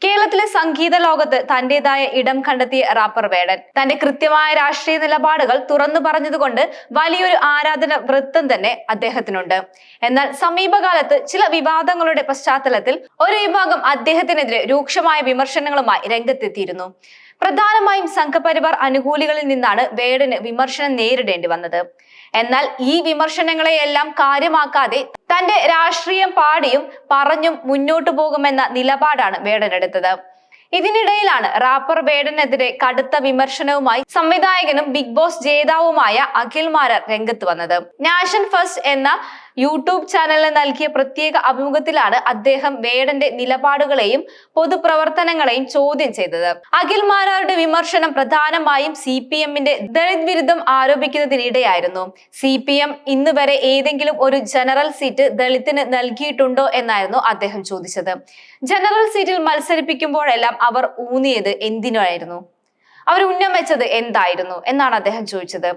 കേരളത്തിലെ സംഗീത ലോകത്ത് തന്റേതായ ഇടം കണ്ടെത്തിയ റാപ്പർ വേടൻ തന്റെ കൃത്യമായ രാഷ്ട്രീയ നിലപാടുകൾ തുറന്നു പറഞ്ഞതുകൊണ്ട് വലിയൊരു ആരാധന വൃത്തം തന്നെ അദ്ദേഹത്തിനുണ്ട്. എന്നാൽ സമീപകാലത്ത് ചില വിവാദങ്ങളുടെ പശ്ചാത്തലത്തിൽ ഒരു വിഭാഗം അദ്ദേഹത്തിനെതിരെ രൂക്ഷമായ വിമർശനങ്ങളുമായി രംഗത്തെത്തിയിരുന്നു. പ്രധാനമായും സംഘപരിവാർ അനുകൂലികളിൽ നിന്നാണ് വേടന് വിമർശനം നേരിടേണ്ടി വന്നത്. എന്നാൽ ഈ വിമർശനങ്ങളെയെല്ലാം കാര്യമാക്കാതെ തന്റെ രാഷ്ട്രീയം പാടിയും പറഞ്ഞും മുന്നോട്ടു പോകുമെന്ന നിലപാടാണ് വേടൻ എടുത്തത്. ഇതിനിടയിലാണ് റാപ്പർ വേടനെതിരെ കടുത്ത വിമർശനവുമായി സംവിധായകനും ബിഗ് ബോസ് ജേതാവുമായ അഖിൽ മാരാർ രംഗത്ത് വന്നത്. നാഷൻ ഫസ്റ്റ് എന്ന യൂട്യൂബ് ചാനലിന് നൽകിയ പ്രത്യേക അഭിമുഖത്തിലാണ് അദ്ദേഹം വേടന്റെ നിലപാടുകളെയും പൊതുപ്രവർത്തനങ്ങളെയും ചോദ്യം ചെയ്തത്. അഖിൽ മാരാരുടെ വിമർശനം പ്രധാനമായും CPM-ന്റെ ദളിത് വിരുദ്ധം ആരോപിക്കുന്നതിനിടെയായിരുന്നു. CPM ഇന്ന് വരെ ഏതെങ്കിലും ഒരു ജനറൽ സീറ്റ് ദളിത്തിന് നൽകിയിട്ടുണ്ടോ എന്നായിരുന്നു അദ്ദേഹം ചോദിച്ചത്. ജനറൽ സീറ്റിൽ മത്സരിപ്പിക്കുമ്പോഴെല്ലാം അവർ ഊന്നിയത് എന്തിനായിരുന്നു? അവർ ഉന്നം വെച്ചത് എന്തായിരുന്നു എന്നാണ് അദ്ദേഹം ചോദിച്ചത്.